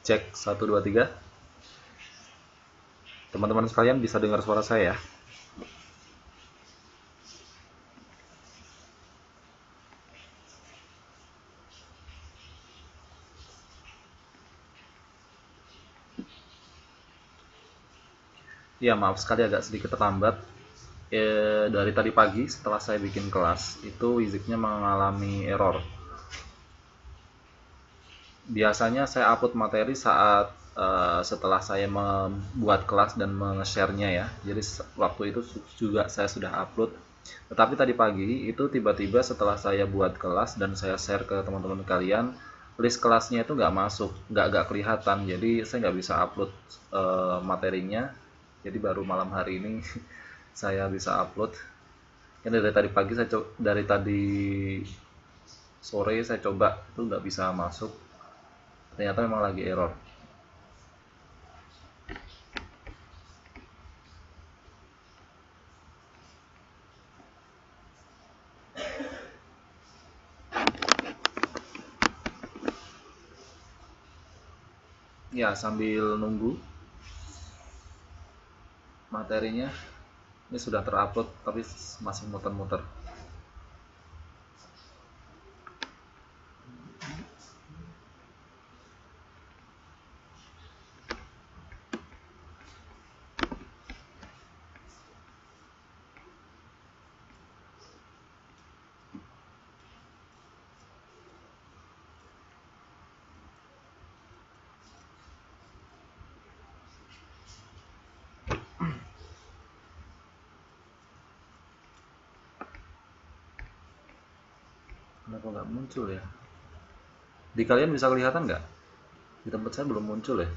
Cek 1 2 3. Teman-teman sekalian bisa dengar suara saya ya? Ya, maaf sekali agak sedikit terlambat. Dari tadi pagi setelah saya bikin kelas itu Wiziknya mengalami error. Biasanya saya upload materi saat setelah saya membuat kelas dan menge-share-nya ya. Jadi waktu itu juga saya sudah upload. Tetapi tadi pagi itu tiba-tiba setelah saya buat kelas dan saya share ke teman-teman kalian, list kelasnya itu nggak masuk, nggak kelihatan. Jadi saya nggak bisa upload materinya. Jadi baru malam hari ini saya bisa upload. Kan dari tadi pagi dari tadi sore saya coba itu nggak bisa masuk. Ternyata memang lagi error. Ya, sambil nunggu materinya, ini sudah terupload tapi masih muter-muter. Kenapa nggak muncul ya? Di kalian bisa kelihatan nggak? Di tempat saya belum muncul ya.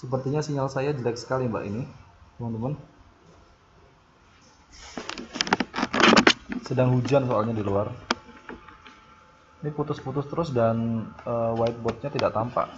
Sepertinya sinyal saya jelek sekali Mbak ini, teman-teman. Sedang hujan soalnya di luar. Ini putus-putus terus dan whiteboardnya tidak tampak.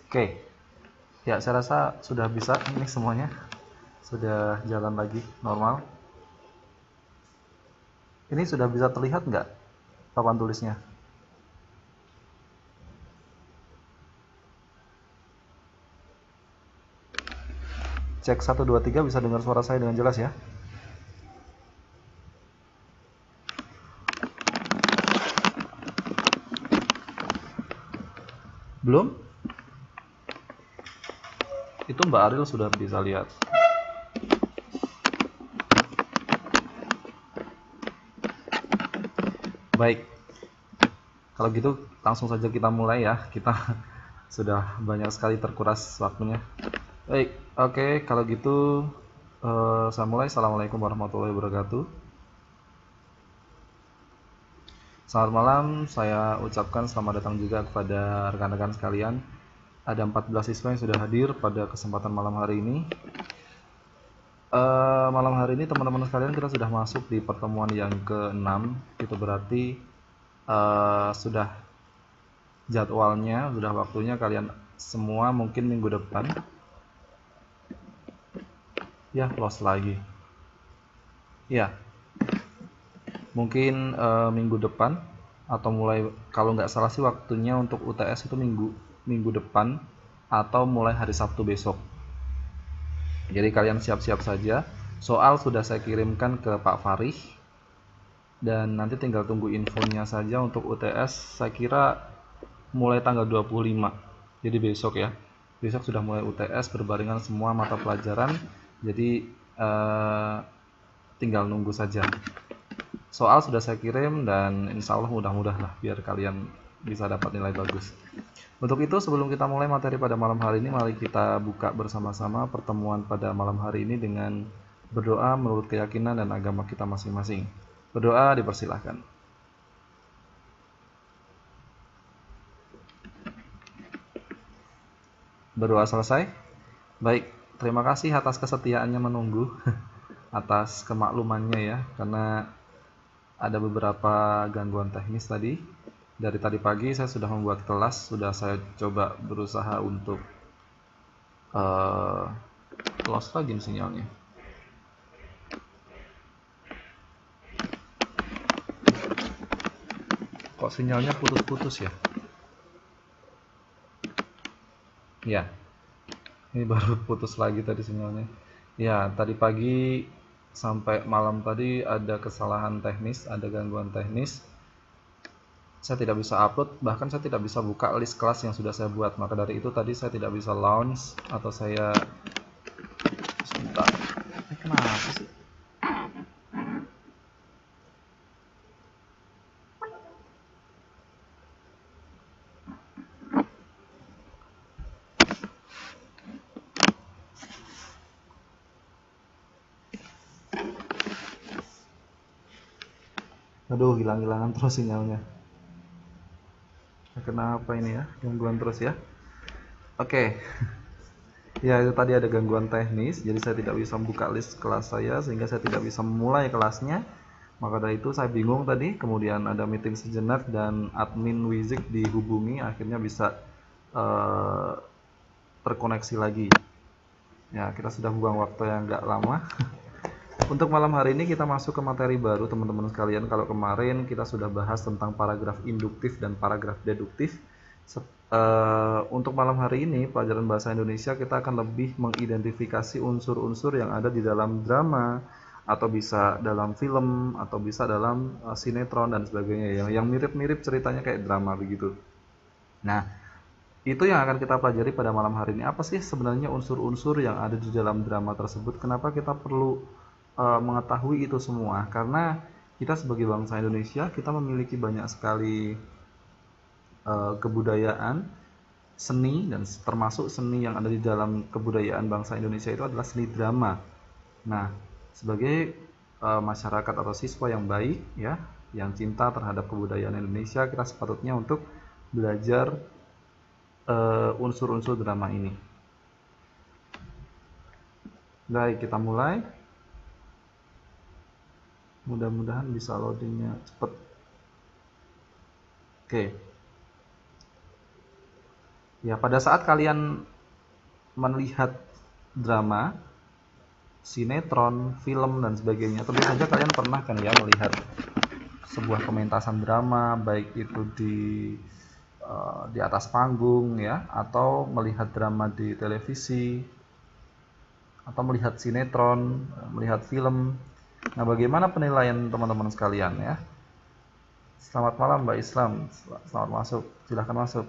Oke, ya saya rasa sudah bisa ini semuanya. Sudah jalan lagi normal. Ini sudah bisa terlihat nggak papan tulisnya? Cek 1 2 3, bisa dengar suara saya dengan jelas ya? Belum? Itu Mbak Aril sudah bisa lihat. Baik, kalau gitu langsung saja kita mulai ya. Kita sudah banyak sekali terkuras waktunya. Baik, oke, kalau gitu saya mulai. Assalamualaikum warahmatullahi wabarakatuh. Selamat malam, saya ucapkan selamat datang juga kepada rekan-rekan sekalian. Ada 14 siswa yang sudah hadir pada kesempatan malam hari ini. Malam hari ini teman-teman sekalian kita sudah masuk di pertemuan yang ke-6. Itu berarti sudah jadwalnya, sudah waktunya kalian semua mungkin minggu depan. Ya, close lagi. Ya, mungkin minggu depan atau mulai, kalau nggak salah sih waktunya untuk UTS itu minggu depan atau mulai hari Sabtu besok. Jadi kalian siap-siap saja. Soal sudah saya kirimkan ke Pak Farih dan nanti tinggal tunggu infonya saja. Untuk UTS saya kira mulai tanggal 25. Jadi besok ya. Besok sudah mulai UTS berbarengan semua mata pelajaran. Jadi tinggal nunggu saja. Soal sudah saya kirim dan insya Allah mudah-mudahan lah biar kalian bisa dapat nilai bagus. Untuk itu sebelum kita mulai materi pada malam hari ini, mari kita buka bersama-sama pertemuan pada malam hari ini dengan berdoa menurut keyakinan dan agama kita masing-masing. Berdoa dipersilahkan. Berdoa selesai? Baik, terima kasih atas kesetiaannya menunggu, atas kemaklumannya ya, karena ada beberapa gangguan teknis tadi. Dari tadi pagi saya sudah membuat kelas, sudah saya coba berusaha untuk lost lagi sinyalnya. Kok sinyalnya putus-putus ya? Ya, ini baru putus lagi tadi sinyalnya. Ya, tadi pagi sampai malam tadi ada kesalahan teknis, ada gangguan teknis. Saya tidak bisa upload, bahkan saya tidak bisa buka list kelas yang sudah saya buat. Maka dari itu tadi saya tidak bisa launch atau saya sebentar. Kenapa sih? Aduh, hilang-hilangan terus sinyalnya. Kenapa ini ya? Gangguan terus ya. Oke. Ya, itu tadi ada gangguan teknis, jadi saya tidak bisa buka list kelas saya, sehingga saya tidak bisa memulai kelasnya. Maka dari itu saya bingung tadi, kemudian ada meeting sejenak dan admin Wizik dihubungi, akhirnya bisa terkoneksi lagi. Ya, kita sudah buang waktu yang nggak lama. Untuk malam hari ini kita masuk ke materi baru teman-teman sekalian. Kalau kemarin kita sudah bahas tentang paragraf induktif dan paragraf deduktif. Untuk malam hari ini pelajaran bahasa Indonesia kita akan lebih mengidentifikasi unsur-unsur yang ada di dalam drama, atau bisa dalam film, atau bisa dalam sinetron dan sebagainya yang mirip-mirip ceritanya kayak drama begitu. Nah, itu yang akan kita pelajari pada malam hari ini. Apa sih sebenarnya unsur-unsur yang ada di dalam drama tersebut? Kenapa kita perlu mengetahui itu semua? Karena kita sebagai bangsa Indonesia, kita memiliki banyak sekali kebudayaan, seni, dan termasuk seni yang ada di dalam kebudayaan bangsa Indonesia itu adalah seni drama. Nah, sebagai masyarakat atau siswa yang baik ya, yang cinta terhadap kebudayaan Indonesia, kita sepatutnya untuk belajar unsur-unsur drama ini. Baik, kita mulai. Mudah-mudahan bisa loadingnya cepat. Oke. Ya, pada saat kalian melihat drama, sinetron, film, dan sebagainya, tentu saja kalian pernah kan ya melihat sebuah pementasan drama, baik itu di atas panggung ya, atau melihat drama di televisi, atau melihat sinetron, melihat film. Nah, bagaimana penilaian teman-teman sekalian ya? Selamat malam Mbak Islam, selamat masuk, silahkan masuk.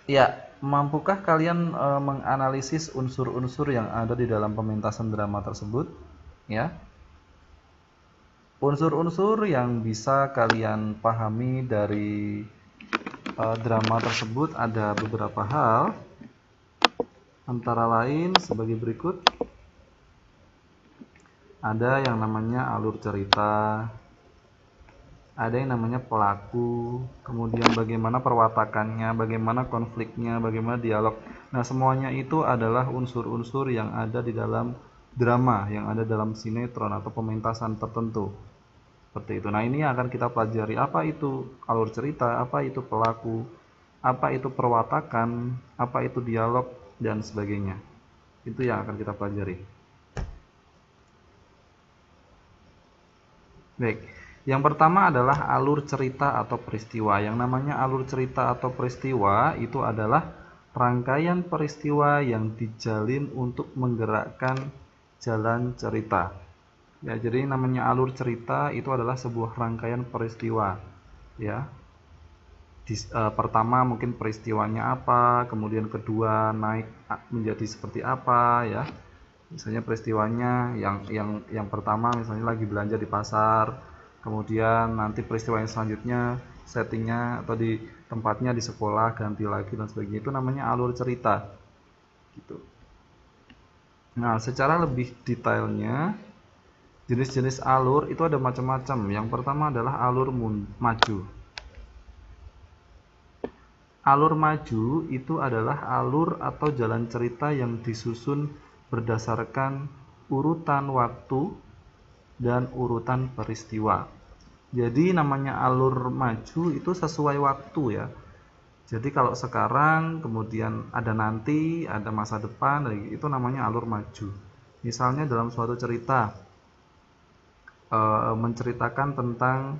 Ya, mampukah kalian menganalisis unsur-unsur yang ada di dalam pementasan drama tersebut? Ya, unsur-unsur yang bisa kalian pahami dari drama tersebut ada beberapa hal, antara lain sebagai berikut. Ada yang namanya alur cerita, ada yang namanya pelaku, kemudian bagaimana perwatakannya, bagaimana konfliknya, bagaimana dialog. Nah, semuanya itu adalah unsur-unsur yang ada di dalam drama, yang ada dalam sinetron atau pementasan tertentu. Seperti itu. Nah, ini akan kita pelajari, apa itu alur cerita, apa itu pelaku, apa itu perwatakan, apa itu dialog, dan sebagainya. Itu yang akan kita pelajari. Baik, yang pertama adalah alur cerita atau peristiwa. Yang namanya alur cerita atau peristiwa itu adalah rangkaian peristiwa yang dijalin untuk menggerakkan jalan cerita. Ya, jadi namanya alur cerita itu adalah sebuah rangkaian peristiwa. Ya, pertama mungkin peristiwanya apa, kemudian kedua naik menjadi seperti apa ya. Misalnya peristiwanya yang pertama misalnya lagi belanja di pasar, kemudian nanti peristiwa yang selanjutnya settingnya atau di tempatnya di sekolah ganti lagi dan sebagainya, itu namanya alur cerita gitu. Nah, secara lebih detailnya jenis-jenis alur itu ada macam-macam. Yang pertama adalah alur maju. Alur maju itu adalah alur atau jalan cerita yang disusun berdasarkan urutan waktu dan urutan peristiwa. Jadi namanya alur maju itu sesuai waktu ya. Jadi kalau sekarang, kemudian ada nanti, ada masa depan, itu namanya alur maju. Misalnya dalam suatu cerita menceritakan tentang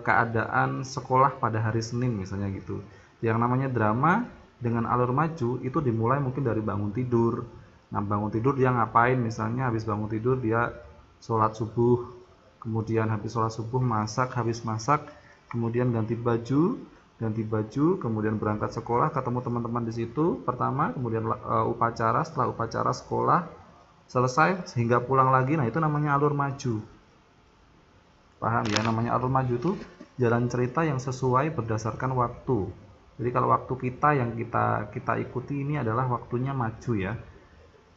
keadaan sekolah pada hari Senin misalnya gitu. Yang namanya drama dengan alur maju itu dimulai mungkin dari bangun tidur. Nah, bangun tidur dia ngapain? Misalnya habis bangun tidur dia sholat subuh, kemudian habis sholat subuh masak, habis masak kemudian ganti baju, kemudian berangkat sekolah, ketemu teman-teman di situ pertama, kemudian upacara, setelah upacara sekolah selesai sehingga pulang lagi. Nah, itu namanya alur maju. Paham ya? Namanya alur maju itu jalan cerita yang sesuai berdasarkan waktu. Jadi kalau waktu kita yang kita ikuti ini adalah waktunya maju ya.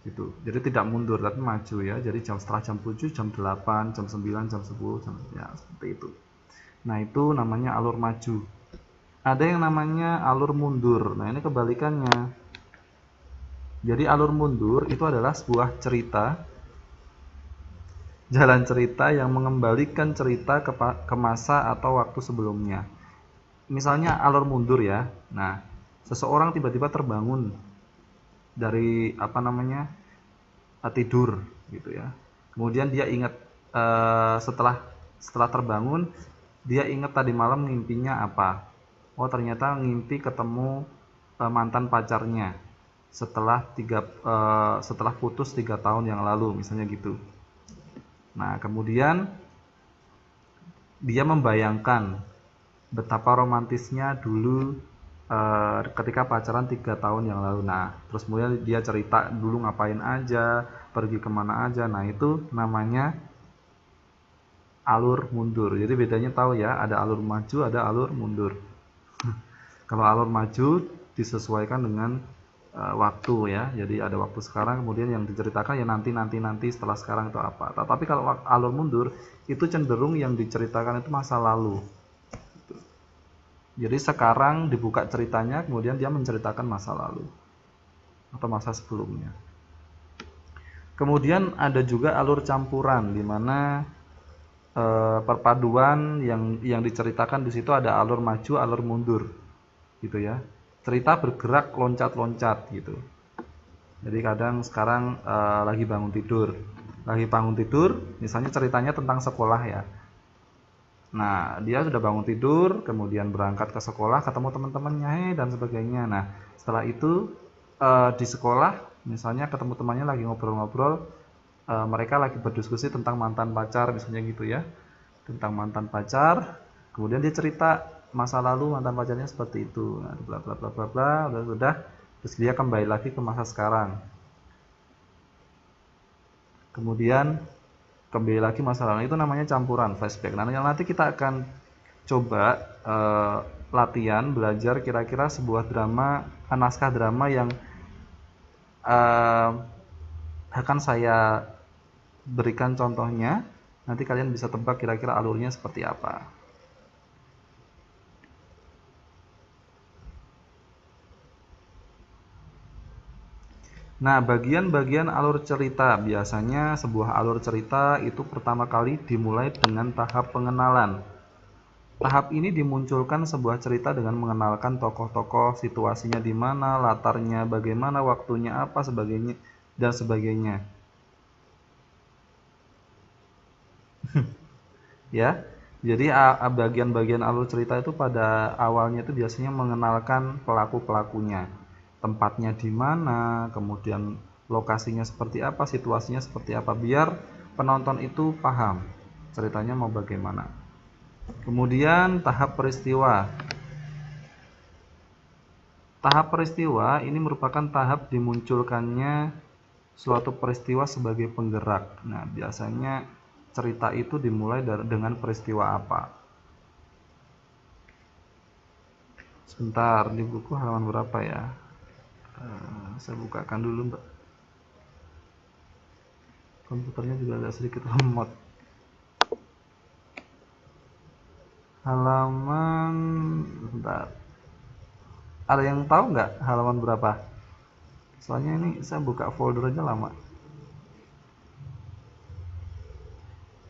gitu. Jadi tidak mundur tapi maju ya. Jadi setelah jam 7, jam 8, jam 9, jam 10, ya seperti itu. Nah, itu namanya alur maju. Ada yang namanya alur mundur. Nah, ini kebalikannya. Jadi alur mundur itu adalah sebuah cerita, jalan cerita yang mengembalikan cerita ke masa atau waktu sebelumnya. Misalnya alur mundur ya. Nah, seseorang tiba-tiba terbangun dari tidur gitu ya. Kemudian dia ingat setelah terbangun, dia ingat tadi malam mimpinya apa. Oh, ternyata ngimpi ketemu mantan pacarnya setelah putus 3 tahun yang lalu, misalnya gitu. Nah, kemudian dia membayangkan betapa romantisnya dulu ketika pacaran 3 tahun yang lalu. Nah, terus kemudian dia cerita dulu ngapain aja, pergi kemana aja. Nah, itu namanya alur mundur. Jadi bedanya tahu ya, ada alur maju, ada alur mundur. Kalau alur maju disesuaikan dengan waktu ya. Jadi ada waktu sekarang, kemudian yang diceritakan ya nanti setelah sekarang itu apa. Tapi kalau alur mundur itu cenderung yang diceritakan itu masa lalu. Jadi sekarang dibuka ceritanya, kemudian dia menceritakan masa lalu atau masa sebelumnya. Kemudian ada juga alur campuran, di mana perpaduan yang diceritakan di situ ada alur maju, alur mundur, gitu ya. Cerita bergerak loncat-loncat gitu. Jadi kadang sekarang lagi bangun tidur, misalnya ceritanya tentang sekolah ya. Nah, dia sudah bangun tidur, kemudian berangkat ke sekolah, ketemu teman-temannya dan sebagainya. Nah, setelah itu di sekolah, misalnya ketemu temannya lagi ngobrol-ngobrol, mereka lagi berdiskusi tentang mantan pacar, misalnya gitu ya, tentang mantan pacar. Kemudian dia cerita masa lalu mantan pacarnya seperti itu, nah, bla bla bla bla bla, udah, terus dia kembali lagi ke masa sekarang. Kemudian kembali lagi masalah itu namanya campuran flashback. Nah, yang nanti kita akan coba latihan belajar kira-kira sebuah drama, naskah drama yang akan saya berikan contohnya. Nanti kalian bisa tebak kira-kira alurnya seperti apa. Nah, bagian-bagian alur cerita. Biasanya sebuah alur cerita itu pertama kali dimulai dengan tahap pengenalan. Tahap ini dimunculkan sebuah cerita dengan mengenalkan tokoh-tokoh, situasinya di mana, latarnya bagaimana, waktunya apa, sebagainya dan sebagainya. Ya. Jadi bagian-bagian alur cerita itu pada awalnya itu biasanya mengenalkan pelaku-pelakunya. Tempatnya di mana, kemudian lokasinya seperti apa, situasinya seperti apa, biar penonton itu paham ceritanya mau bagaimana. Kemudian tahap peristiwa. Tahap peristiwa ini merupakan tahap dimunculkannya suatu peristiwa sebagai penggerak. Nah, biasanya cerita itu dimulai dengan peristiwa apa? Sebentar, di buku halaman berapa ya? Saya bukakan dulu, Mbak. Komputernya juga agak sedikit lemot. Halaman, sebentar. Ada yang tahu nggak halaman berapa? Soalnya ini saya buka folder aja lama.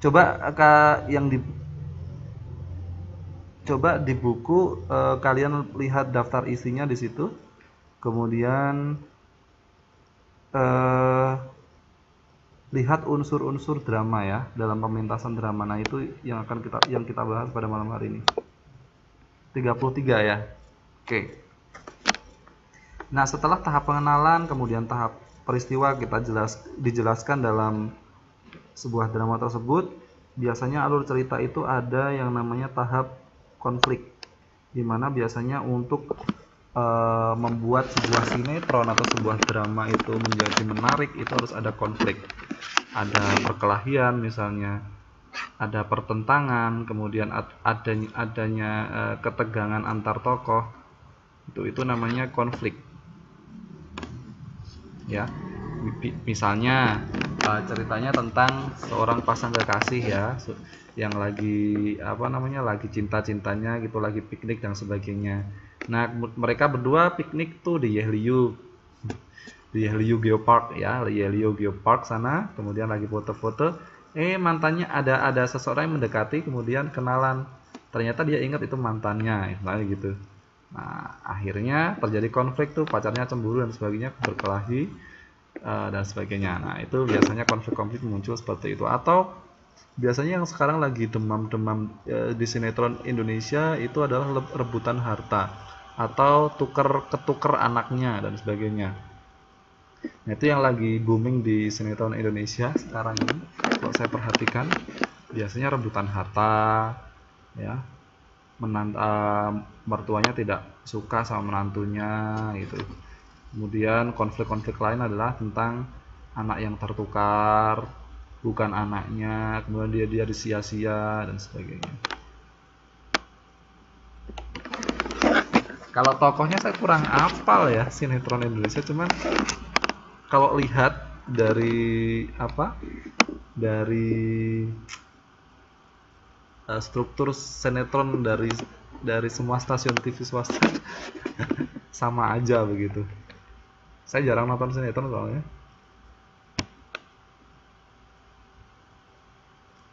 Coba coba di buku kalian lihat daftar isinya di situ. Kemudian lihat unsur-unsur drama ya dalam pementasan drama. Nah, itu yang kita bahas pada malam hari ini. 33 ya. Oke. Nah, setelah tahap pengenalan, kemudian tahap peristiwa dijelaskan dalam sebuah drama tersebut, biasanya alur cerita itu ada yang namanya tahap konflik, di mana biasanya untuk membuat sebuah sinetron atau sebuah drama itu menjadi menarik itu harus ada konflik, ada perkelahian misalnya, ada pertentangan, kemudian adanya ketegangan antar tokoh, itu namanya konflik ya. Misalnya ceritanya tentang seorang pasang kekasih ya, yang lagi lagi cinta-cintanya gitu, lagi piknik dan sebagainya. Nah, mereka berdua piknik tuh di Yehlyu Geopark ya, Yehlyu Geopark sana, kemudian lagi foto-foto. Mantannya ada seseorang yang mendekati, kemudian kenalan. Ternyata dia ingat itu mantannya, misalnya gitu. Nah, akhirnya terjadi konflik tuh, pacarnya cemburu dan sebagainya, berkelahi dan sebagainya. Nah, itu biasanya konflik-konflik muncul seperti itu. Atau biasanya yang sekarang lagi demam-demam di sinetron Indonesia itu adalah rebutan harta atau ketuker anaknya dan sebagainya. Nah, itu yang lagi booming di sinetron Indonesia sekarang ini. Kalau saya perhatikan, biasanya rebutan harta, ya, mertuanya tidak suka sama menantunya, gitu. Kemudian konflik-konflik lain adalah tentang anak yang tertukar, bukan anaknya, kemudian dia disia-sia dan sebagainya. Kalau tokohnya saya kurang hafal ya sinetron Indonesia, cuman kalau lihat dari struktur sinetron dari semua stasiun TV swasta sama aja begitu. Saya jarang nonton sinetron soalnya.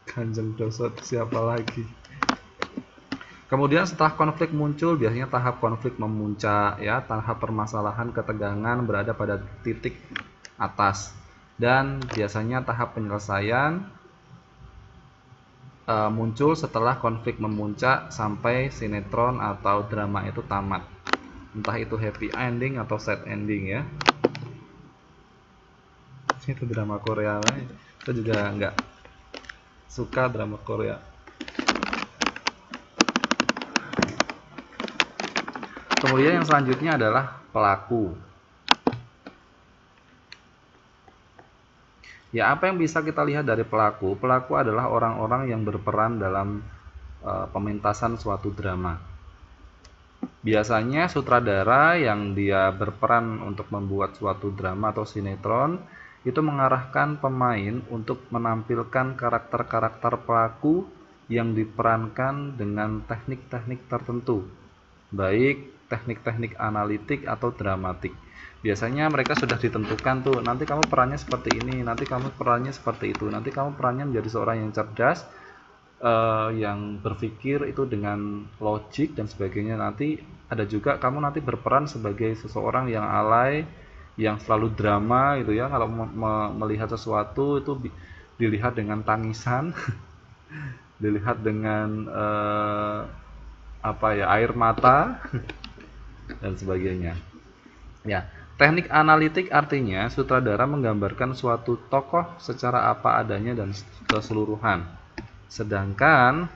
Kanjeng Dosot siapa lagi? Kemudian setelah konflik muncul, biasanya tahap konflik memuncak ya, tahap permasalahan ketegangan berada pada titik atas, dan biasanya tahap penyelesaian muncul setelah konflik memuncak sampai sinetron atau drama itu tamat, entah itu happy ending atau sad ending ya. Itu drama Korea, saya juga nggak suka drama Korea. Kemudian yang selanjutnya adalah pelaku. Ya, apa yang bisa kita lihat dari pelaku? Pelaku adalah orang-orang yang berperan dalam pementasan suatu drama. Biasanya sutradara yang dia berperan untuk membuat suatu drama atau sinetron itu mengarahkan pemain untuk menampilkan karakter-karakter pelaku yang diperankan dengan teknik-teknik tertentu, baik teknik-teknik analitik atau dramatik. Biasanya mereka sudah ditentukan tuh, nanti kamu perannya seperti ini, nanti kamu perannya seperti itu, nanti kamu perannya menjadi seorang yang cerdas, yang berpikir itu dengan logik dan sebagainya. Nanti ada juga kamu nanti berperan sebagai seseorang yang alay, yang selalu drama gitu ya. Kalau melihat sesuatu itu dilihat dengan tangisan, dilihat dengan air mata dan sebagainya. Ya, teknik analitik artinya sutradara menggambarkan suatu tokoh secara apa adanya dan keseluruhan. Sedangkan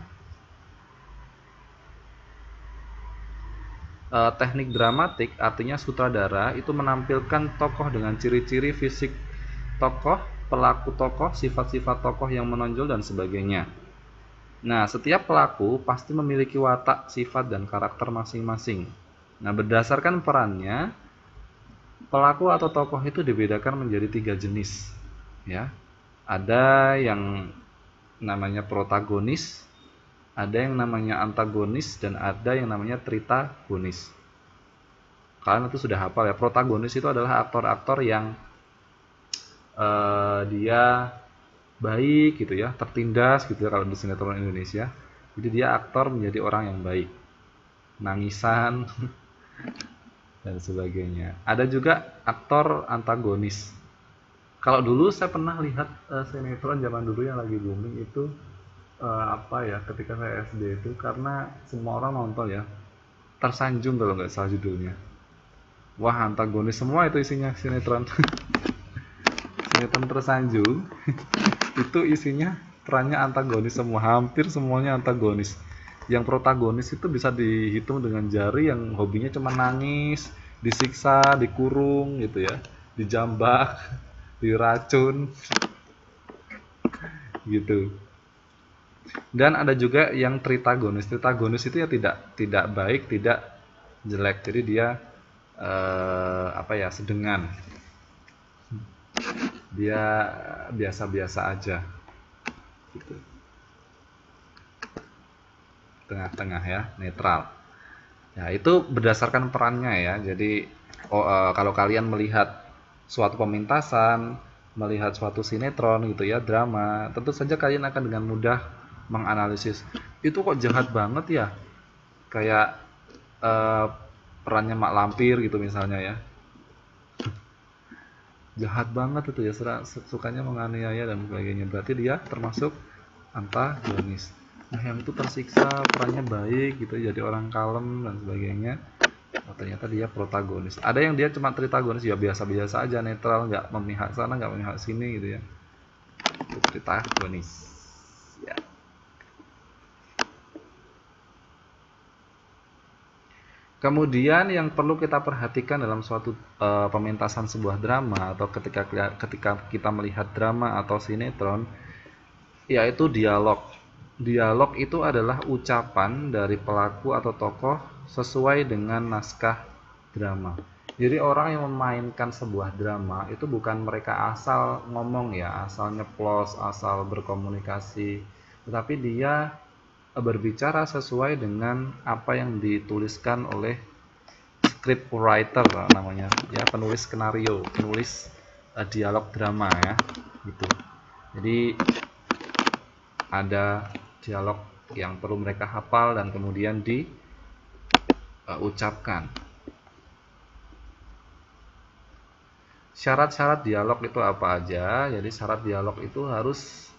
teknik dramatik artinya sutradara itu menampilkan tokoh dengan ciri-ciri fisik tokoh, pelaku tokoh, sifat-sifat tokoh yang menonjol dan sebagainya. Nah, setiap pelaku pasti memiliki watak, sifat, dan karakter masing-masing. Nah, berdasarkan perannya, pelaku atau tokoh itu dibedakan menjadi 3 jenis. Ya, ada yang namanya protagonis, ada yang namanya antagonis, dan ada yang namanya tritagonis. Kalian itu sudah hafal ya. Protagonis itu adalah aktor-aktor yang dia baik gitu ya, tertindas gitu ya kalau di sinetron Indonesia. Jadi dia aktor menjadi orang yang baik, nangisan dan sebagainya. Ada juga aktor antagonis. Kalau dulu saya pernah lihat sinetron zaman dulu yang lagi booming itu ketika saya SD itu, karena semua orang nonton ya, Tersanjung kalau nggak salah judulnya. Wah, antagonis semua itu isinya sinetron. Sinetron Tersanjung itu isinya perannya antagonis semua, hampir semuanya antagonis. Yang protagonis itu bisa dihitung dengan jari, yang hobinya cuma nangis, disiksa, dikurung gitu ya, dijambak, diracun gitu. Dan ada juga yang tritagonis. Tritagonis itu ya tidak baik, tidak jelek. Jadi dia sedengan. Dia biasa-biasa aja gitu. Tengah-tengah ya, netral. Ya, itu berdasarkan perannya ya. Jadi kalau kalian melihat suatu pementasan, melihat suatu sinetron gitu ya, drama, tentu saja kalian akan dengan mudah menganalisis. Itu kok jahat banget ya? Kayak eh, perannya Mak Lampir gitu misalnya ya. Jahat banget itu ya, sukanya menganiaya dan sebagainya. Berarti dia termasuk antagonis. Nah, yang itu tersiksa, perannya baik gitu, jadi orang kalem dan sebagainya. Oh, ternyata dia protagonis. Ada yang dia cuma tritagonis, ya biasa-biasa aja, netral, nggak memihak sana, nggak memihak sini gitu ya. Itu tritagonis. Ya. Kemudian yang perlu kita perhatikan dalam suatu pementasan sebuah drama atau ketika kita melihat drama atau sinetron, yaitu dialog. Dialog itu adalah ucapan dari pelaku atau tokoh sesuai dengan naskah drama. Jadi orang yang memainkan sebuah drama itu bukan mereka asal ngomong ya, asal nyeplos, asal berkomunikasi, tetapi dia berbicara sesuai dengan apa yang dituliskan oleh script writer namanya, ya penulis skenario, penulis dialog drama ya, gitu. Jadi ada dialog yang perlu mereka hafal dan kemudian diucapkan. Syarat-syarat dialog itu apa aja? Jadi syarat dialog itu harus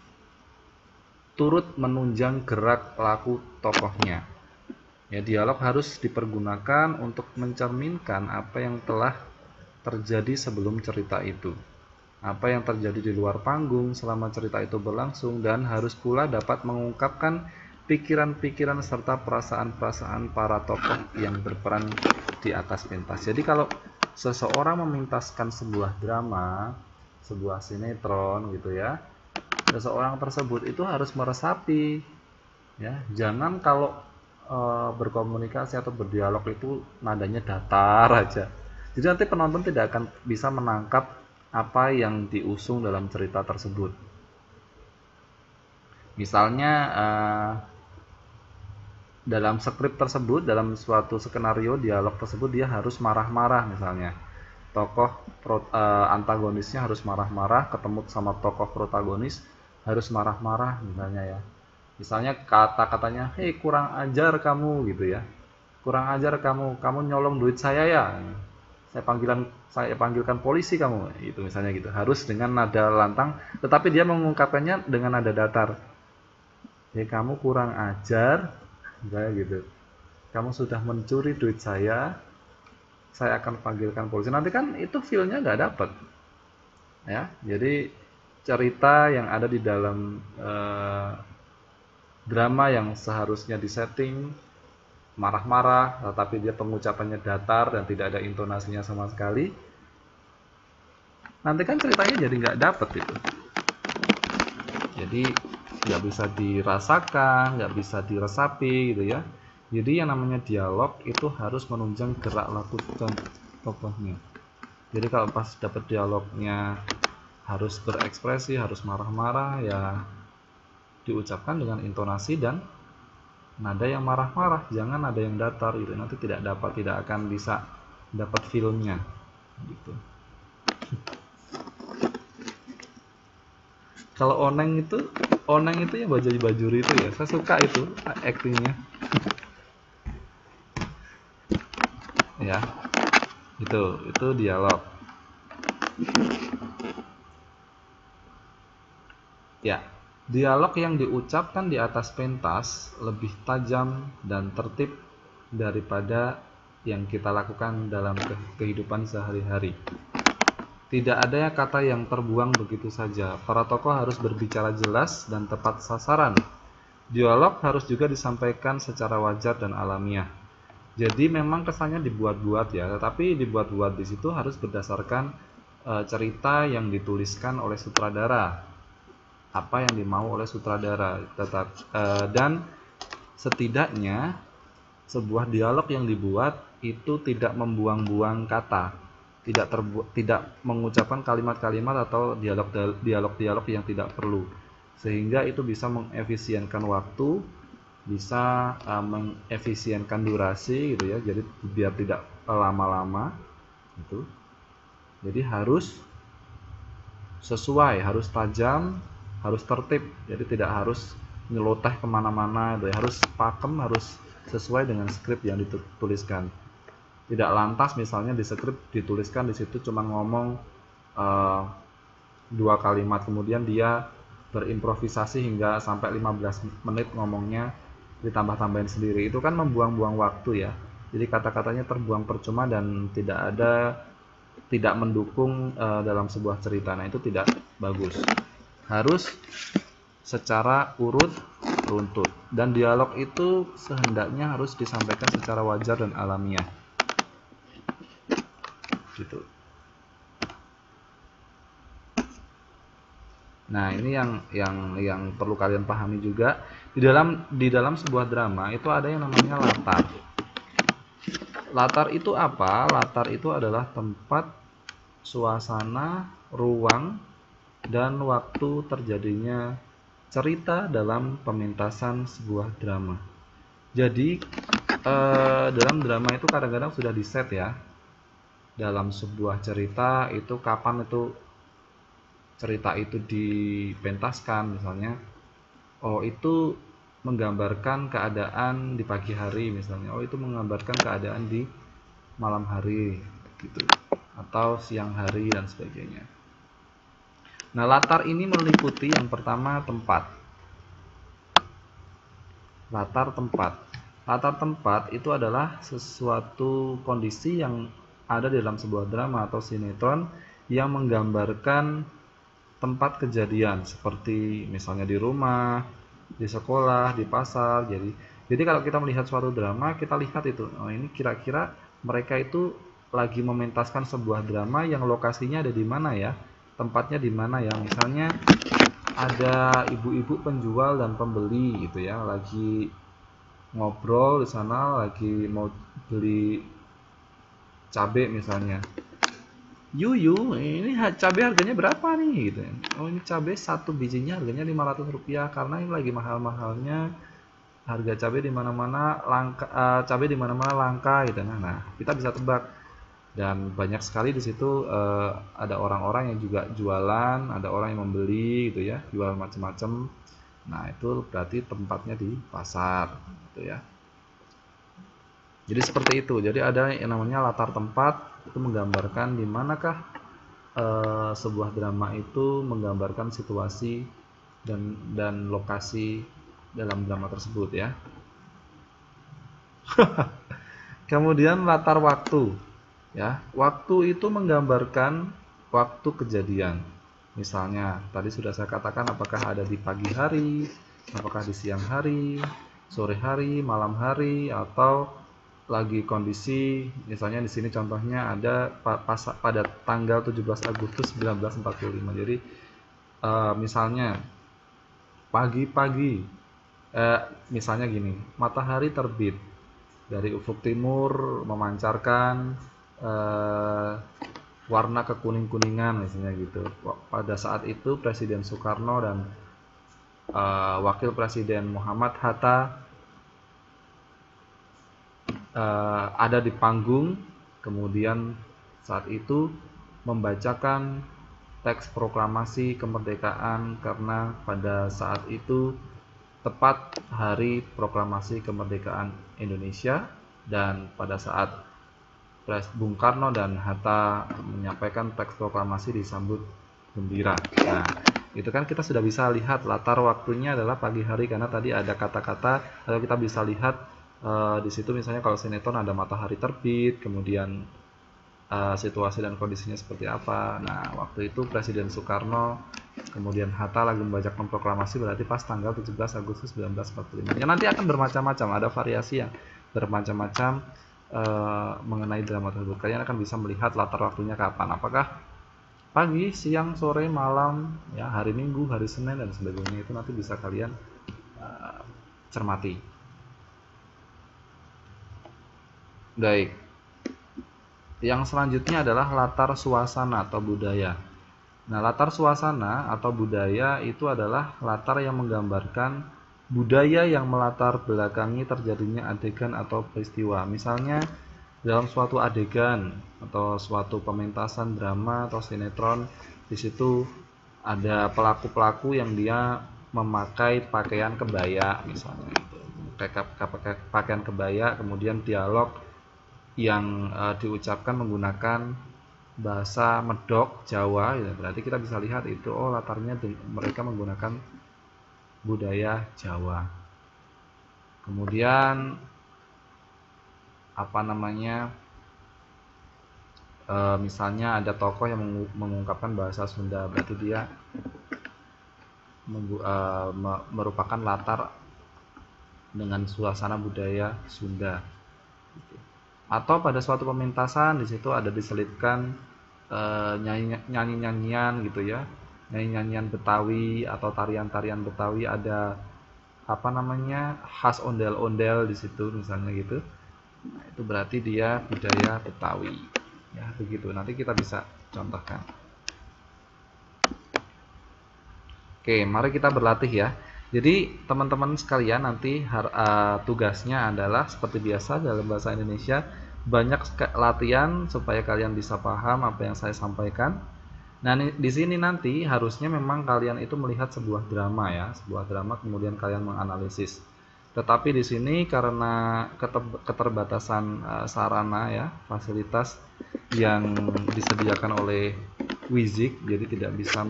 turut menunjang gerak laku tokohnya. Ya, dialog harus dipergunakan untuk mencerminkan apa yang telah terjadi sebelum cerita itu, apa yang terjadi di luar panggung selama cerita itu berlangsung, dan harus pula dapat mengungkapkan pikiran-pikiran serta perasaan-perasaan para tokoh yang berperan di atas pentas. Jadi kalau seseorang memintaskan sebuah drama, sebuah sinetron gitu ya, seseorang tersebut itu harus meresapi ya. Jangan kalau berkomunikasi atau berdialog itu nadanya datar aja. Jadi nanti penonton tidak akan bisa menangkap apa yang diusung dalam cerita tersebut. Misalnya dalam skrip tersebut, dalam suatu skenario dialog tersebut dia harus marah-marah misalnya. Tokoh antagonisnya harus marah-marah, ketemu sama tokoh protagonis harus marah-marah misalnya ya. Misalnya kata-katanya, "Hei, kurang ajar kamu," gitu ya. "Kurang ajar kamu, kamu nyolong duit saya ya. Saya panggilkan polisi kamu." Itu misalnya gitu. Harus dengan nada lantang, tetapi dia mengungkapkannya dengan nada datar. "Hei, kamu kurang ajar," kayak gitu. "Kamu sudah mencuri duit saya akan panggilkan polisi." Nanti kan itu feel-nya nggak dapet. Ya, jadi cerita yang ada di dalam drama yang seharusnya disetting marah-marah, tetapi dia pengucapannya datar dan tidak ada intonasinya sama sekali, nanti kan ceritanya jadi nggak dapet itu. Jadi nggak bisa dirasakan, nggak bisa diresapi gitu ya. Jadi yang namanya dialog itu harus menunjang gerak laku tokohnya. Jadi kalau pas dapet dialognya harus berekspresi, harus marah-marah, ya diucapkan dengan intonasi dan nada yang marah-marah, jangan nada yang datar gitu. Nanti tidak akan bisa dapat filmnya gitu. Kalau Oneng itu ya bajuri itu ya, saya suka itu aktingnya. Ya, itu dialog. Ya, dialog yang diucapkan di atas pentas lebih tajam dan tertib daripada yang kita lakukan dalam kehidupan sehari-hari. Tidak ada kata yang terbuang begitu saja. Para tokoh harus berbicara jelas dan tepat sasaran. Dialog harus juga disampaikan secara wajar dan alamiah. Jadi memang kesannya dibuat-buat ya, tetapi dibuat-buat di situ harus berdasarkan cerita yang dituliskan oleh sutradara, apa yang dimau oleh sutradara, dan setidaknya sebuah dialog yang dibuat itu tidak membuang-buang kata. tidak mengucapkan kalimat-kalimat atau dialog-dialog yang tidak perlu, sehingga itu bisa mengefisienkan waktu, bisa mengefisienkan durasi gitu ya, jadi biar tidak lama-lama gitu. Jadi harus sesuai, harus tajam, harus tertib, jadi tidak harus nyeloteh kemana-mana gitu ya. Harus pakem, harus sesuai dengan skrip yang dituliskan. Tidak lantas misalnya di skrip dituliskan di situ cuma ngomong 2 kalimat, kemudian dia berimprovisasi hingga sampai 15 menit ngomongnya, ditambah-tambahin sendiri, itu kan membuang-buang waktu ya. Jadi kata-katanya terbuang percuma dan tidak mendukung dalam sebuah cerita. Nah, itu tidak bagus. Harus secara urut runtut, dan dialog itu sehendaknya harus disampaikan secara wajar dan alamiah gitu. Nah, ini yang perlu kalian pahami juga. Di dalam sebuah drama itu ada yang namanya latar. Latar itu apa? Latar itu adalah tempat, suasana, ruang, dan waktu terjadinya cerita dalam pementasan sebuah drama. Jadi dalam drama itu kadang-kadang sudah di-set ya. Dalam sebuah cerita itu kapan itu cerita itu dipentaskan, misalnya itu menggambarkan keadaan di pagi hari, misalnya itu menggambarkan keadaan di malam hari gitu, atau siang hari dan sebagainya. Nah, latar ini meliputi yang pertama tempat. Latar tempat itu adalah sesuatu kondisi yang ada di dalam sebuah drama atau sinetron yang menggambarkan tempat kejadian, seperti misalnya di rumah, di sekolah, di pasar. Jadi kalau kita melihat suatu drama, kita lihat itu, ini kira-kira mereka itu lagi mementaskan sebuah drama yang lokasinya ada di mana ya, tempatnya di mana ya. Misalnya ada ibu-ibu penjual dan pembeli gitu ya, lagi ngobrol di sana, lagi mau beli cabai misalnya. Yuyu, ini cabai harganya berapa nih gitu. Oh, ini cabai satu bijinya harganya Rp500 karena ini lagi mahal-mahalnya. Harga cabai di mana-mana langka, cabai di mana-mana langka gitu. Nah, kita bisa tebak. Dan banyak sekali di situ ada orang-orang yang juga jualan, ada orang yang membeli gitu ya, jual macam-macam. Nah, itu berarti tempatnya di pasar gitu ya. Jadi seperti itu. Jadi ada yang namanya latar tempat, itu menggambarkan di manakah sebuah drama itu menggambarkan situasi dan lokasi dalam drama tersebut ya. Kemudian latar waktu ya. Waktu itu menggambarkan waktu kejadian. Misalnya tadi sudah saya katakan, apakah ada di pagi hari, apakah di siang hari, sore hari, malam hari, atau lagi kondisi, misalnya di sini contohnya ada pada tanggal 17 Agustus 1945. Jadi misalnya pagi-pagi, misalnya gini, matahari terbit dari ufuk timur memancarkan warna kekuning-kuningan misalnya gitu. Pada saat itu Presiden Soekarno dan Wakil Presiden Muhammad Hatta ada di panggung, kemudian saat itu membacakan teks proklamasi kemerdekaan, karena pada saat itu tepat hari proklamasi kemerdekaan Indonesia, dan pada saat Bung Karno dan Hatta menyampaikan teks proklamasi disambut gembira. Nah, itu kan kita sudah bisa lihat latar waktunya adalah pagi hari, karena tadi ada kata-kata, atau kita bisa lihat di situ misalnya kalau sinetron ada matahari terbit, kemudian situasi dan kondisinya seperti apa. Nah, waktu itu Presiden Soekarno kemudian Hatta lagi membacakan proklamasi, berarti pas tanggal 17 Agustus 1945. Ya, nanti akan bermacam-macam, ada variasi yang bermacam-macam mengenai drama tersebut. Kalian akan bisa melihat latar waktunya kapan, apakah pagi, siang, sore, malam, ya, hari Minggu, hari Senin dan sebagainya. Itu nanti bisa kalian cermati. Baik. Yang selanjutnya adalah latar suasana atau budaya. Nah, latar suasana atau budaya itu adalah latar yang menggambarkan budaya yang melatar belakangi terjadinya adegan atau peristiwa. Misalnya dalam suatu adegan atau suatu pementasan drama atau sinetron, di situ ada pelaku-pelaku yang dia memakai pakaian kebaya misalnya itu. Pakai pakaian kebaya, kemudian dialog yang diucapkan menggunakan bahasa medok Jawa, ya berarti kita bisa lihat itu latarnya mereka menggunakan budaya Jawa. Kemudian apa namanya, misalnya ada tokoh yang mengungkapkan bahasa Sunda, berarti dia merupakan latar dengan suasana budaya Sunda. Atau pada suatu pementasan di situ ada diselipkan nyanyi-nyanyian gitu ya, nyanyi-nyanyian Betawi atau tarian-tarian Betawi, ada apa namanya, khas ondel-ondel di situ misalnya gitu. Nah, itu berarti dia budaya Betawi ya, begitu. Nanti kita bisa contohkan. Oke, mari kita berlatih ya. Jadi teman-teman sekalian nanti tugasnya adalah seperti biasa dalam bahasa Indonesia, banyak latihan supaya kalian bisa paham apa yang saya sampaikan. Nah, di sini nanti harusnya memang kalian itu melihat sebuah drama ya, sebuah drama, kemudian kalian menganalisis. Tetapi di sini karena keterbatasan sarana ya, fasilitas yang disediakan oleh Wizik, jadi tidak bisa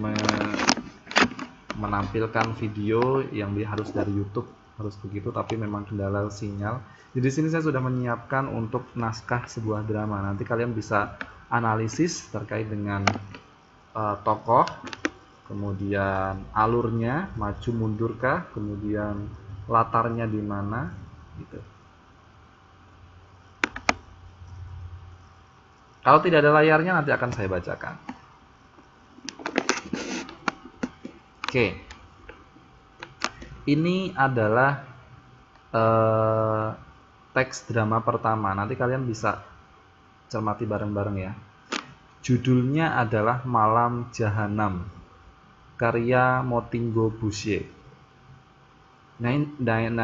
menampilkan video yang harus dari YouTube, harus begitu, tapi memang kendala sinyal. Jadi di sini saya sudah menyiapkan untuk naskah sebuah drama. Nanti kalian bisa analisis terkait dengan tokoh, kemudian alurnya, maju mundurkah, kemudian latarnya di mana, gitu. Kalau tidak ada layarnya nanti akan saya bacakan. Oke, ini adalah teks drama pertama. Nanti kalian bisa cermati bareng-bareng ya. Judulnya adalah Malam Jahanam, karya Motinggo Bushe. Nah,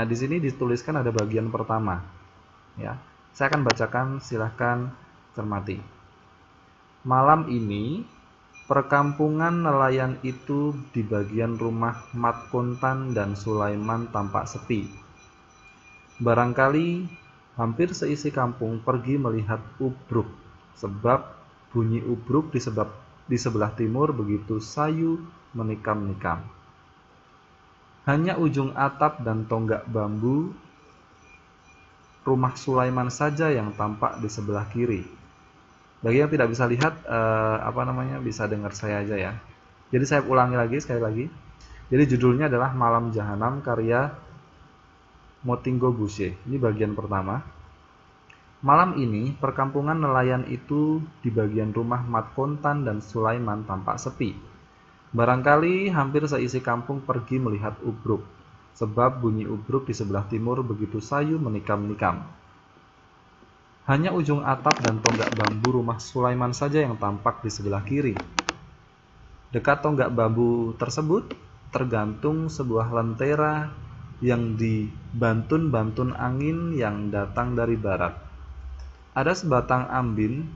di sini dituliskan ada bagian pertama. Ya, saya akan bacakan, silahkan cermati. Malam ini perkampungan nelayan itu di bagian rumah Mat Kontan dan Sulaiman tampak sepi. Barangkali hampir seisi kampung pergi melihat ubruk, sebab bunyi ubruk di sebelah timur begitu sayu menikam-nikam. Hanya ujung atap dan tonggak bambu rumah Sulaiman saja yang tampak di sebelah kiri. Bagi yang tidak bisa lihat, bisa dengar saya aja ya. Jadi saya ulangi lagi, sekali lagi. Jadi judulnya adalah Malam Jahanam, karya Motinggo Bushe. Ini bagian pertama. Malam ini, perkampungan nelayan itu di bagian rumah Mat Kontan dan Sulaiman tampak sepi. Barangkali hampir seisi kampung pergi melihat ubruk, sebab bunyi ubruk di sebelah timur begitu sayu menikam-nikam. Hanya ujung atap dan tonggak bambu rumah Sulaiman saja yang tampak di sebelah kiri. Dekat tonggak bambu tersebut tergantung sebuah lentera yang dibantun-bantun angin yang datang dari barat. Ada sebatang ambin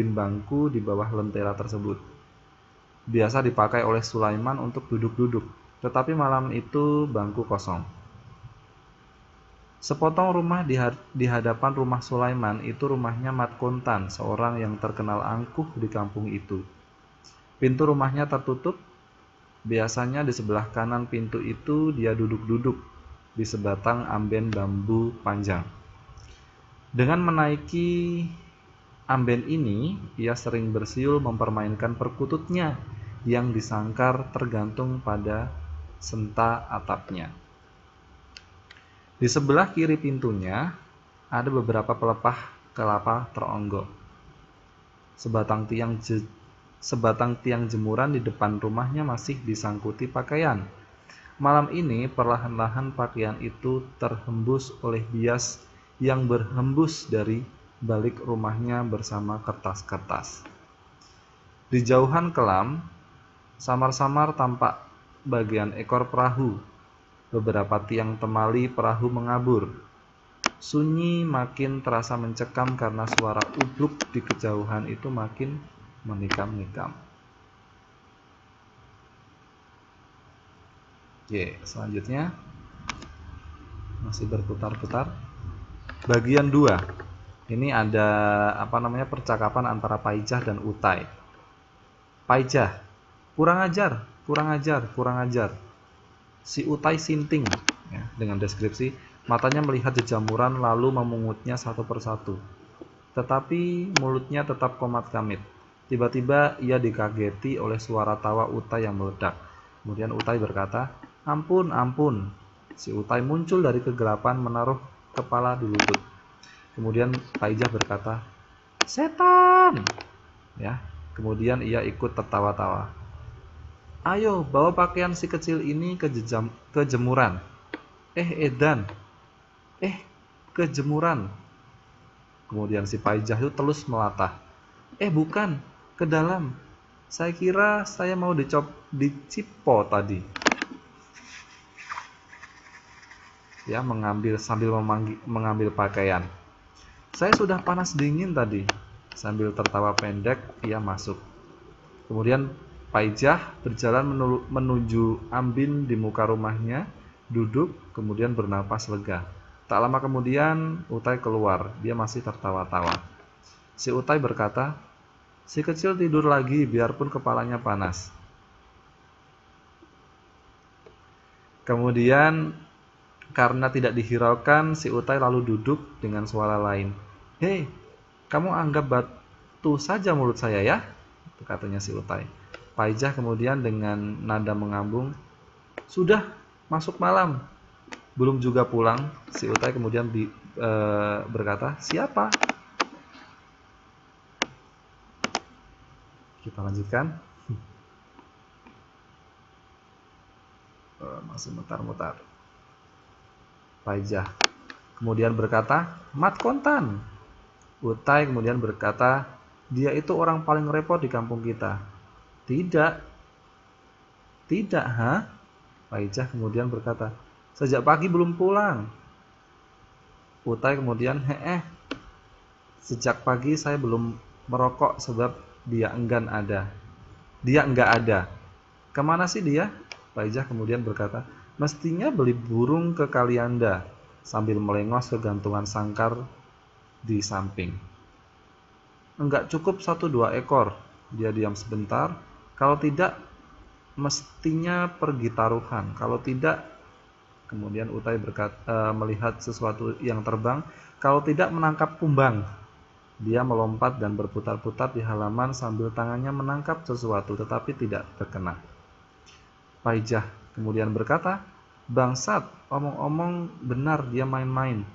bangku di bawah lentera tersebut. Biasa dipakai oleh Sulaiman untuk duduk-duduk, tetapi malam itu bangku kosong. Sepotong rumah di hadapan rumah Sulaiman itu rumahnya Mat Kontan, seorang yang terkenal angkuh di kampung itu. Pintu rumahnya tertutup. Biasanya di sebelah kanan pintu itu dia duduk-duduk di sebatang amben bambu panjang. Dengan menaiki amben ini, ia sering bersiul mempermainkan perkututnya yang disangkar tergantung pada senta atapnya. Di sebelah kiri pintunya ada beberapa pelepah kelapa teronggok. Sebatang tiang jemuran di depan rumahnya masih disangkuti pakaian. Malam ini perlahan-lahan pakaian itu terhembus oleh bias yang berhembus dari balik rumahnya bersama kertas-kertas. Di jauhan kelam, samar-samar tampak bagian ekor perahu. Beberapa tiang temali perahu mengabur. Sunyi makin terasa mencekam karena suara ubruk di kejauhan itu makin menikam-nikam. Oke, selanjutnya masih berputar-putar. Bagian 2. Ini ada percakapan antara Paijah dan Utai. Paijah, kurang ajar, kurang ajar, kurang ajar. Si Utai sinting ya, dengan deskripsi, matanya melihat jejamuran lalu memungutnya satu persatu. Tetapi mulutnya tetap komat-kamit. Tiba-tiba ia dikageti oleh suara tawa Utai yang meledak. Kemudian Utai berkata, "Ampun, ampun." Si Utai muncul dari kegelapan menaruh kepala di lutut. Kemudian Paijah berkata, "Setan!" Ya. Kemudian ia ikut tertawa-tawa. "Ayo, bawa pakaian si kecil ini ke jemuran." Edan. Ke jemuran." Kemudian si Paijah itu terus melatah. Bukan, ke dalam. Saya kira saya mau dicipo tadi." Ya, sambil mengambil pakaian. "Saya sudah panas dingin tadi." Sambil tertawa pendek, ia masuk. Kemudian Paijah berjalan menuju ambin di muka rumahnya, duduk, kemudian bernapas lega. Tak lama kemudian Utai keluar, dia masih tertawa-tawa. Si Utai berkata, "Si kecil tidur lagi biarpun kepalanya panas." Kemudian karena tidak dihiraukan, si Utai lalu duduk dengan suara lain. "Hei, kamu anggap batu saja mulut saya ya?" Itu katanya si Utai. Paijah kemudian dengan nada mengambung, "Sudah, masuk malam." Belum juga pulang, si Utai kemudian berkata, "Siapa?" Kita lanjutkan. Masih mutar-mutar. Paijah kemudian berkata, "Mat Kontan." Utai kemudian berkata, "Dia itu orang paling repot di kampung kita." "Tidak." "Tidak, ha?" Paijah kemudian berkata, "Sejak pagi belum pulang." Utai kemudian, "Sejak pagi saya belum merokok sebab dia enggak ada." "Kemana sih dia?" Paijah kemudian berkata, "Mestinya beli burung ke Kalianda," sambil melengos ke gantungan sangkar di samping. "Enggak cukup 1-2 ekor." Dia diam sebentar. "Kalau tidak, mestinya pergi taruhan. Kalau tidak," kemudian Utai melihat sesuatu yang terbang, "kalau tidak menangkap kumbang." Dia melompat dan berputar-putar di halaman sambil tangannya menangkap sesuatu tetapi tidak terkena. Paijah kemudian berkata, "Bangsat, omong-omong benar dia main-main."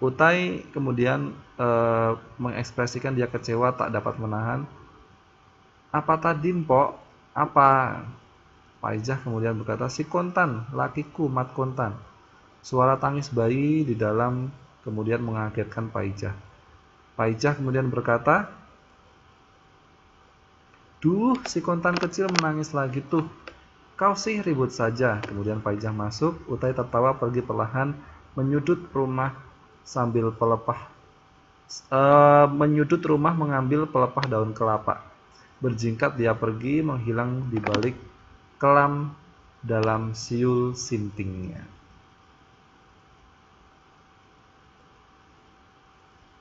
Utai kemudian mengekspresikan dia kecewa tak dapat menahan. "Apa tadi, Mpok? Apa?" Paijah kemudian berkata, "Si Kontan, lakiku, Mat Kontan." Suara tangis bayi di dalam kemudian mengagetkan Paijah. Paijah kemudian berkata, "Duh, si Kontan kecil menangis lagi tuh. Kau sih ribut saja." Kemudian Paijah masuk. Utai tertawa pergi perlahan menyudut rumah mengambil pelepah daun kelapa. Berjingkat dia pergi menghilang di balik kelam dalam siul sintingnya.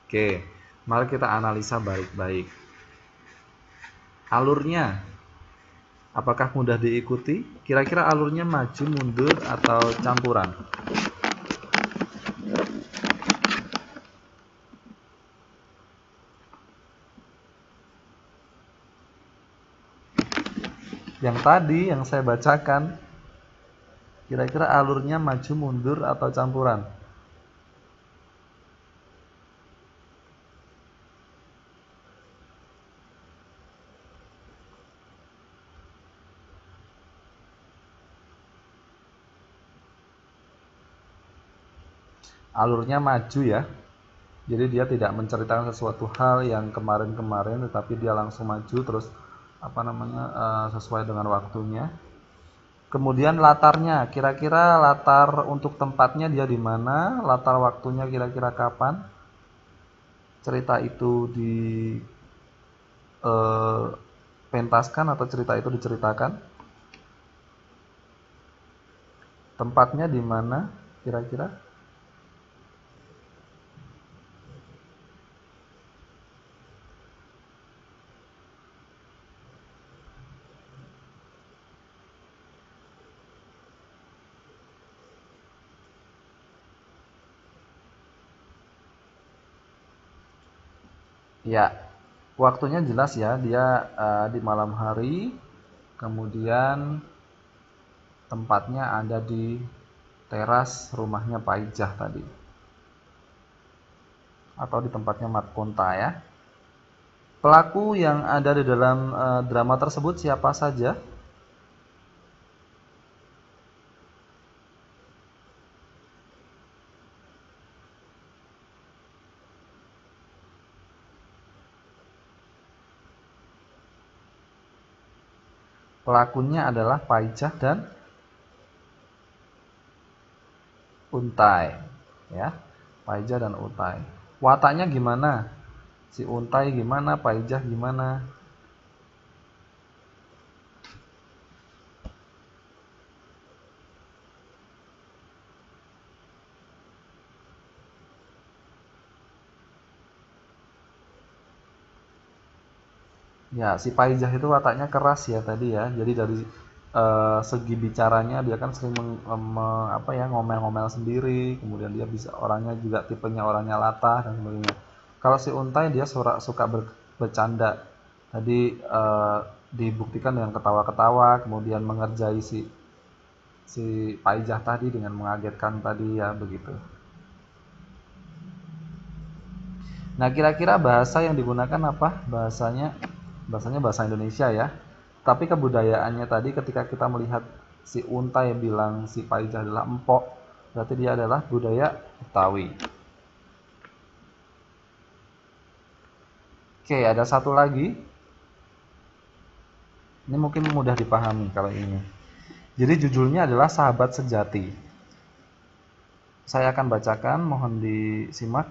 Oke, mari kita analisa baik-baik. Alurnya, apakah mudah diikuti? Kira-kira alurnya maju, mundur, atau campuran? Yang tadi yang saya bacakan, kira-kira alurnya maju, mundur, atau campuran? Alurnya maju ya. Jadi dia tidak menceritakan sesuatu hal yang kemarin-kemarin, tetapi dia langsung maju terus sesuai dengan waktunya. Kemudian latarnya, kira-kira latar untuk tempatnya dia di mana, latar waktunya kira-kira kapan cerita itu pentaskan atau cerita itu diceritakan. Tempatnya di mana kira-kira? Ya, waktunya jelas ya, dia di malam hari, kemudian tempatnya ada di teras rumahnya Pak Ijah tadi, atau di tempatnya Matkonta ya. Pelaku yang ada di dalam drama tersebut siapa saja? Pelakunya adalah Paijah dan Untai, ya. Paijah dan Untai. Wataknya gimana? Si Untai gimana? Paijah gimana? Ya, si Paijah itu wataknya keras ya tadi ya. Jadi dari segi bicaranya dia kan sering ngomel-ngomel sendiri, kemudian dia bisa orangnya juga tipenya orangnya latah dan sebagainya. Kalau si Untai dia suka bercanda. Tadi dibuktikan dengan ketawa-ketawa, kemudian mengerjai si Paijah tadi dengan mengagetkan tadi ya begitu. Nah, kira-kira bahasa yang digunakan apa? Bahasanya bahasa Indonesia ya. Tapi kebudayaannya tadi ketika kita melihat si Untai bilang si Paijah adalah empok, berarti dia adalah budaya Betawi. Oke, ada satu lagi. Ini mungkin mudah dipahami kalau ini. Jadi judulnya adalah Sahabat Sejati. Saya akan bacakan, mohon disimak.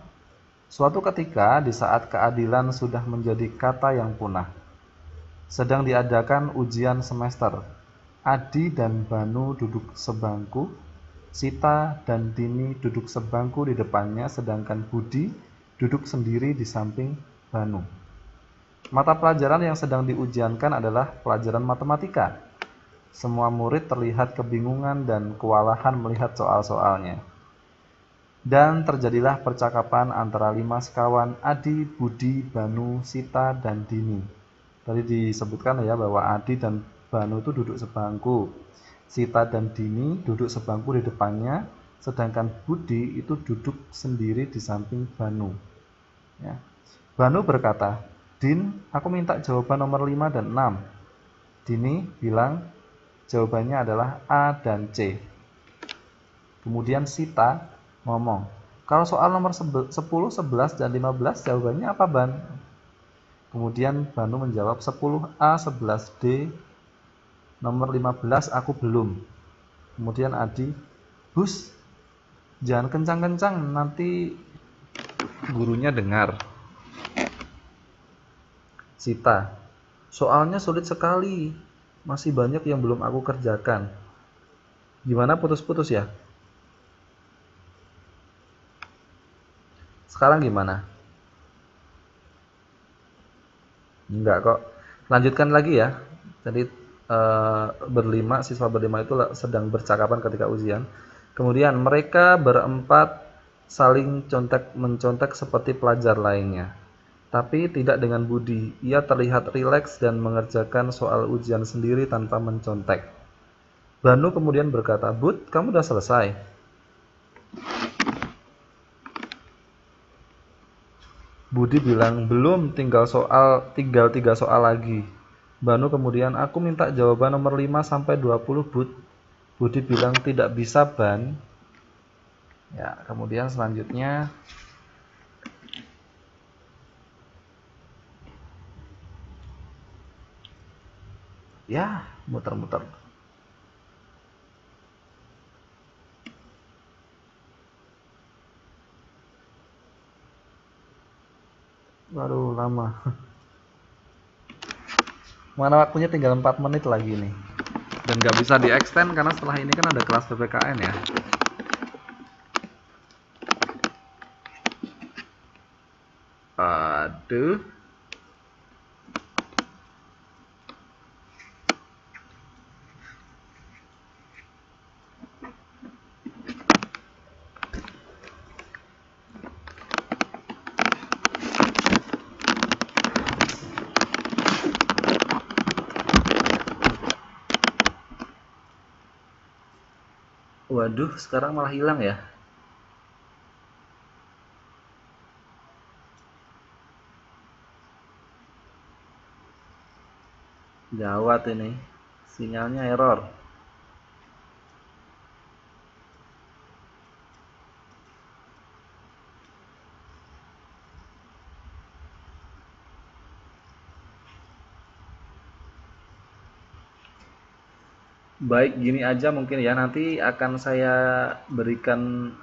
Suatu ketika di saat keadilan sudah menjadi kata yang punah, sedang diadakan ujian semester. Adi dan Banu duduk sebangku, Sita dan Dini duduk sebangku di depannya, sedangkan Budi duduk sendiri di samping Banu. Mata pelajaran yang sedang diujiankan adalah pelajaran matematika. Semua murid terlihat kebingungan dan kewalahan melihat soal-soalnya. Dan terjadilah percakapan antara 5 sekawan Adi, Budi, Banu, Sita, dan Dini. Tadi disebutkan ya bahwa Adi dan Banu itu duduk sebangku. Sita dan Dini duduk sebangku di depannya, sedangkan Budi itu duduk sendiri di samping Banu. Ya. Banu berkata, "Din, aku minta jawaban nomor 5 dan 6. Dini bilang jawabannya adalah A dan C. Kemudian Sita ngomong, "Kalau soal nomor 10, 11, dan 15 jawabannya apa, Ban?" Kemudian Banu menjawab 10A, 11D, nomor 15 aku belum. Kemudian Adi, "Hus, jangan kencang-kencang, nanti gurunya dengar." Sita, "Soalnya sulit sekali, masih banyak yang belum aku kerjakan." Gimana, putus-putus ya? Sekarang gimana? Enggak kok. Lanjutkan lagi ya. Jadi siswa berlima itu sedang bercakapan ketika ujian. Kemudian mereka berempat saling mencontek seperti pelajar lainnya. Tapi tidak dengan Budi. Ia terlihat rileks dan mengerjakan soal ujian sendiri tanpa mencontek. Banu kemudian berkata, "Bud, kamu udah selesai?" Budi bilang, "Belum, tinggal 3 soal lagi." Banu kemudian, "Aku minta jawaban nomor 5 sampai 20, Bud." Budi bilang, "Tidak bisa, Ban." Ya, kemudian selanjutnya Ya, muter-muter. Waduh, lama. Mana waktunya tinggal 4 menit lagi nih. Dan nggak bisa di-extend karena setelah ini kan ada kelas PPKN ya. Aduh. Waduh, sekarang malah hilang ya. Gawat ini. Sinyalnya error. Baik, gini aja mungkin ya. Nanti akan saya berikan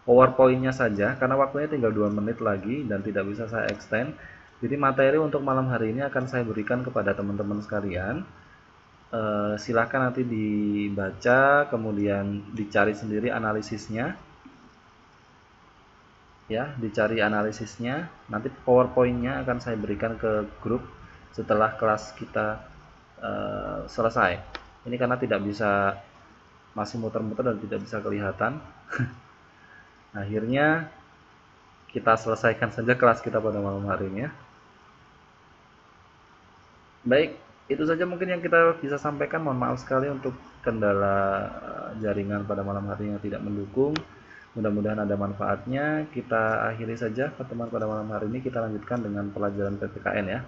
PowerPoint-nya saja karena waktunya tinggal 2 menit lagi dan tidak bisa saya extend. Jadi materi untuk malam hari ini akan saya berikan kepada teman-teman sekalian. Silahkan nanti dibaca, kemudian dicari sendiri analisisnya. Ya, dicari analisisnya. Nanti PowerPoint-nya akan saya berikan ke grup setelah kelas kita selesai. Ini karena tidak bisa, masih muter-muter dan tidak bisa kelihatan. Akhirnya kita selesaikan saja kelas kita pada malam hari ini ya. Baik, itu saja mungkin yang kita bisa sampaikan. Mohon maaf sekali untuk kendala jaringan pada malam hari yang tidak mendukung. Mudah-mudahan ada manfaatnya. Kita akhiri saja pertemuan pada malam hari ini. Kita lanjutkan dengan pelajaran PPKN ya.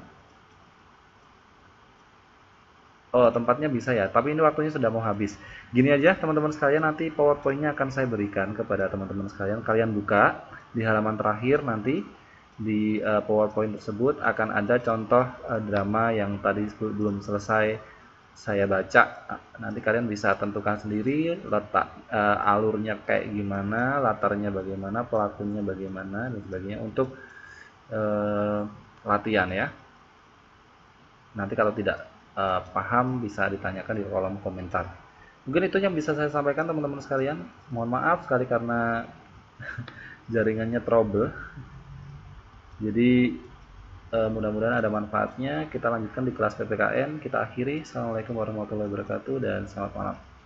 Oh, tempatnya bisa ya, tapi ini waktunya sudah mau habis. Gini aja teman-teman sekalian, nanti PowerPoint-nya akan saya berikan kepada teman-teman sekalian. Kalian buka di halaman terakhir, nanti di PowerPoint tersebut akan ada contoh drama yang tadi belum selesai saya baca. Nanti kalian bisa tentukan sendiri letak alurnya kayak gimana, latarnya bagaimana, pelakunya bagaimana, dan sebagainya untuk latihan ya. Nanti kalau tidak paham bisa ditanyakan di kolom komentar. Mungkin itu yang bisa saya sampaikan teman-teman sekalian. Mohon maaf sekali karena jaringannya trouble. Jadi mudah-mudahan ada manfaatnya. Kita lanjutkan di kelas PPKN. Kita akhiri. Assalamualaikum warahmatullahi wabarakatuh dan selamat malam.